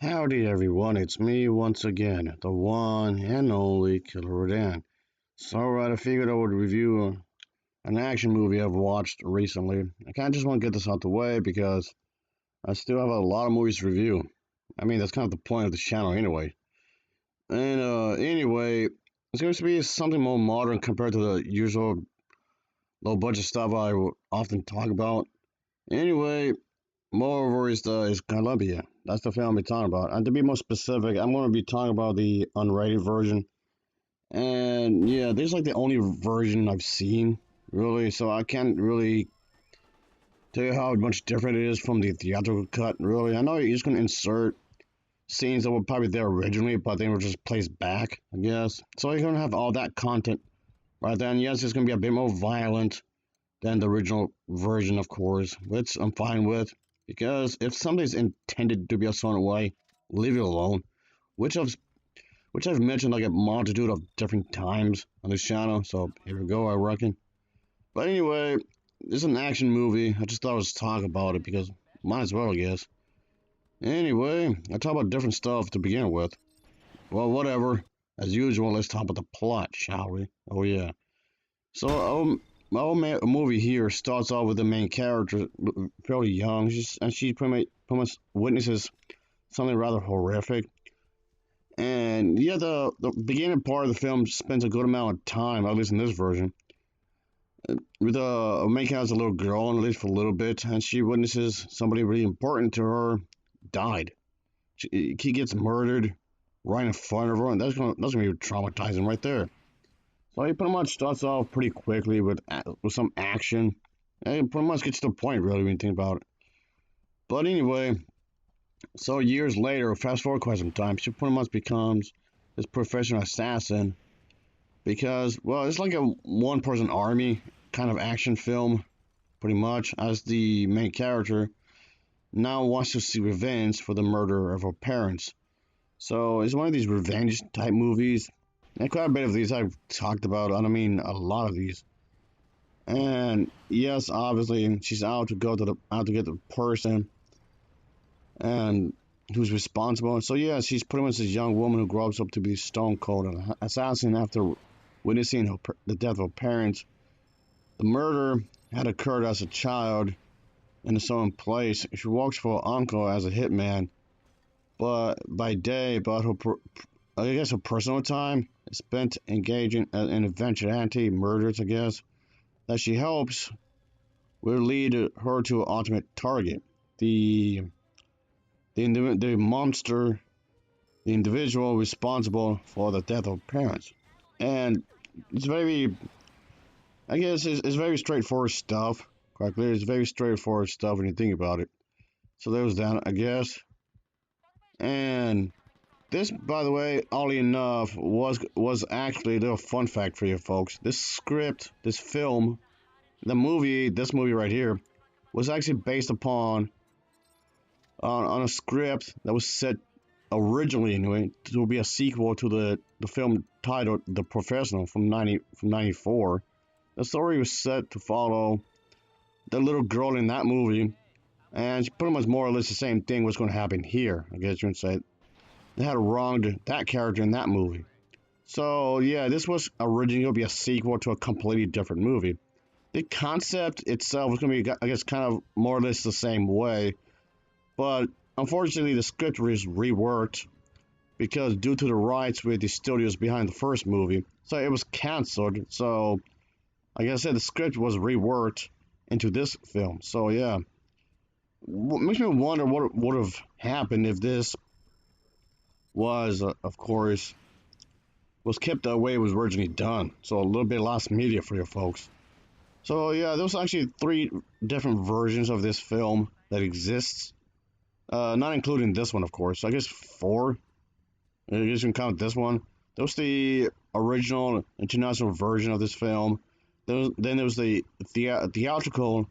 Howdy everyone, it's me once again, the one and only Killer Rodan. I figured I would review an action movie I've watched recently. I kinda just want to get this out the way because I still have a lot of movies to review. I mean, that's kind of the point of the channel anyway. Anyway, it's going to be something more modern compared to the usual low budget stuff I would often talk about. Anyway, moreover, is Colombia. That's the film I'll be talking about. And to be more specific, I'm going to be talking about the unrated version. And yeah, this is like the only version I've seen, really. So I can't really tell you how much different it is from the theatrical cut, really. I know you're just going to insert scenes that were probably there originally, but they were just placed back, I guess. So you're going to have all that content right then. Yes, it's going to be a bit more violent than the original version, of course, which I'm fine with. Because if something's intended to be a certain way, leave it alone. Which I've which I've mentioned like a multitude of different times on this channel. So here we go, I reckon. But anyway, this is an action movie. I just thought I was talk about it because might as well, I guess. Anyway, I talk about different stuff to begin with. Well, whatever. As usual, let's talk about the plot, shall we? Oh yeah. My old movie here starts off with the main character fairly young, and she pretty much witnesses something rather horrific. And yeah, the beginning part of the film spends a good amount of time, at least in this version, with the main character's a little girl, at least for a little bit, and she witnesses somebody really important to her died. He gets murdered right in front of her, and that's gonna be traumatizing right there. So he pretty much starts off pretty quickly with some action, and it pretty much gets to the point really when you think about it. But anyway, so years later, fast forward quite some time, she pretty much becomes this professional assassin because, well, it's like a one-person army kind of action film, pretty much, as the main character now wants to seek revenge for the murder of her parents. So it's one of these revenge type movies. And quite a bit of these I've talked about. I mean, a lot of these. And yes, obviously, she's out to get the person and who's responsible. And so yeah, she's pretty much this young woman who grows up to be stone cold an assassin after witnessing the death of her parents. The murder had occurred as a child in a certain place. She works for her uncle as a hitman, but by day, I guess her personal time is spent engaging in vigilante murders, I guess, that she hopes will lead her to her ultimate target. The the monster, the individual responsible for the death of parents. And it's very, I guess, it's very straightforward stuff. Quite clear, it's very straightforward stuff when you think about it. So there was that, I guess. And this, by the way, oddly enough, was actually a little fun fact for you folks. This script, this film, this movie right here, was actually based upon on a script that was set originally anyway to be a sequel to the film titled The Professional from '94. The story was set to follow the little girl in that movie, and it's pretty much more or less the same thing was going to happen here. I guess you would say they had wronged that character in that movie. So yeah, this was originally going to be a sequel to a completely different movie. The concept itself was going to be, I guess, kind of more or less the same way, but unfortunately, the script was reworked because due to the rights with the studios behind the first movie, so it was canceled. So, like I said, the script was reworked into this film. So yeah, what makes me wonder what would have happened if this was, of course, was kept the way it was originally done. So a little bit lost media for you folks. So yeah, there was actually three different versions of this film that exists. Not including this one, of course. So I guess four. I guess you can count this one. There was the original international version of this film. Then there was the theatrical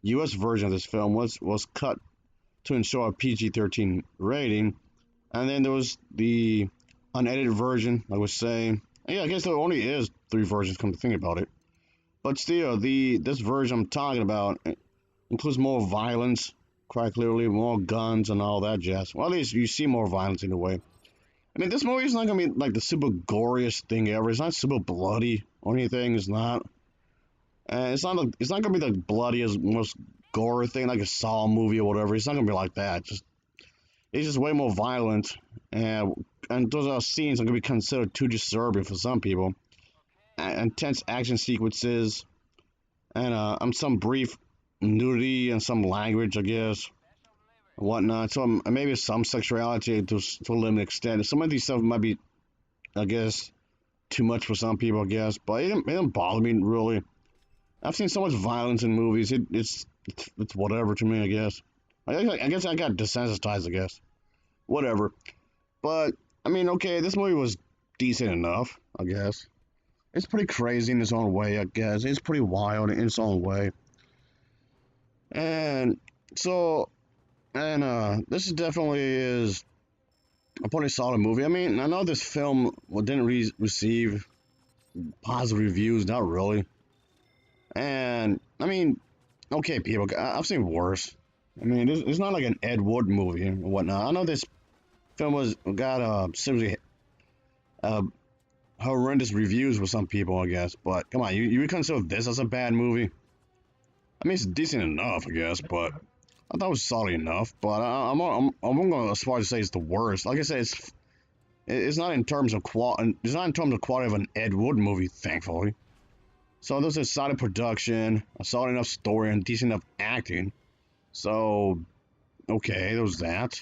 U.S. version of this film was cut to ensure a PG-13 rating, and then there was the unedited version. I was saying, yeah, I guess there only is three versions. Come to think about it, but still, this version I'm talking about includes more violence, quite clearly, more guns and all that jazz. Well, at least you see more violence in a way. I mean, this movie is not gonna be like the super goriest thing ever. It's not super bloody or anything. It's not. And it's not gonna be the bloodiest, most gore thing like a Saw movie or whatever. It's not gonna be like that. It's just way more violent, and those are scenes that are gonna be considered too disturbing for some people. Intense action sequences and some brief nudity and some language, I guess, and whatnot. So maybe some sexuality to a limited extent. Some of these stuff might be, I guess, too much for some people, I guess, but it didn't bother me really. I've seen so much violence in movies. It's whatever to me, I guess. I guess I got desensitized, I guess. Whatever. But I mean, okay, this movie was decent enough, I guess. It's pretty crazy in its own way, I guess. It's pretty wild in its own way. And so, this is definitely is a pretty solid movie. I mean, I know this film didn't receive positive reviews, not really. And I mean, okay, people, I've seen worse. I mean, it's not like an Ed Wood movie and whatnot. I know this film got seriously uh, horrendous reviews with some people, I guess. But come on, you would consider this as a bad movie? I mean, it's decent enough, I guess, but I thought it was solid enough. But I'm going as far as to say it's the worst. Like I said, it's not in terms of It's not in terms of quality of an Ed Wood movie, thankfully. So there's a solid production, a solid enough story, and decent enough acting. So okay, there was that.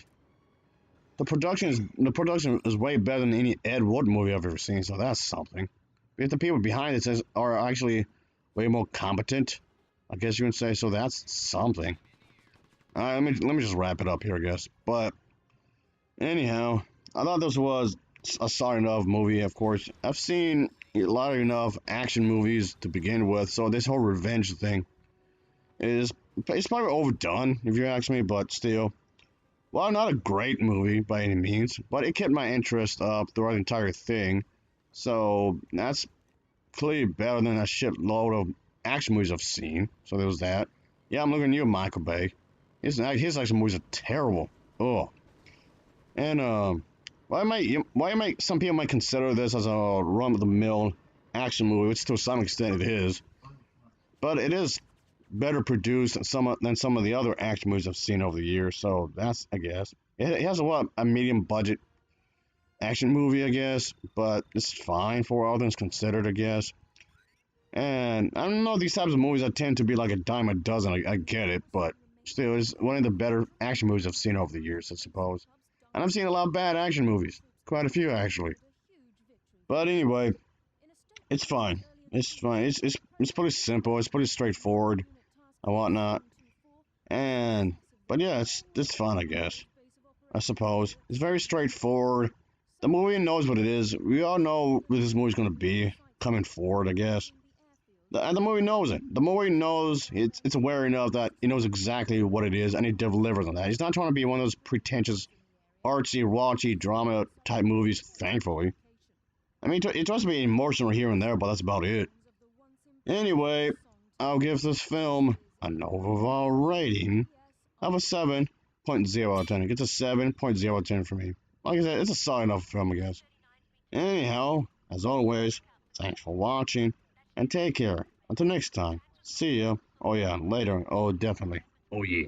The production is way better than any Ed Wood movie I've ever seen, so that's something. If the people behind it are actually way more competent, I guess you would say, so that's something. Let me just wrap it up here, I guess. But anyhow, I thought this was a solid enough movie. Of course, I've seen a lot of enough action movies to begin with, so this whole revenge thing is it's probably overdone if you ask me, but still. Well, not a great movie by any means, but it kept my interest up throughout the entire thing. So that's clearly better than a shitload of action movies I've seen. So there was that. Yeah, I'm looking at you, Michael Bay. His action movies are terrible. Oh, and why might some people might consider this as a run-of-the-mill action movie, which to some extent it is, but it is better produced than some of the other action movies I've seen over the years. So that's, I guess, it has a medium budget action movie, I guess, but it's fine for all things considered, I guess. And I don't know, these types of movies I tend to be like a dime a dozen. I get it, but still, it's one of the better action movies I've seen over the years, I suppose. And I've seen a lot of bad action movies, quite a few actually. But anyway, it's fine. It's fine. It's pretty simple. It's pretty straightforward and whatnot. And but yeah, it's fun, I guess. I suppose it's very straightforward. The movie knows what it is. We all know what this movie's gonna be coming forward, I guess. And the movie knows it. The movie knows it's aware enough that it knows exactly what it is, and it delivers on that. It's not trying to be one of those pretentious, artsy, raunchy drama type movies. Thankfully, I mean, it tries to be emotional here and there, but that's about it. Anyway, I'll give this film an overall rating of a 7.0 out of 10. It gets a 7.0 out of 10 for me. Like I said, it's a solid enough film, I guess. Anyhow, as always, thanks for watching, and take care. Until next time, see ya. Oh yeah, later. Oh, definitely. Oh yeah.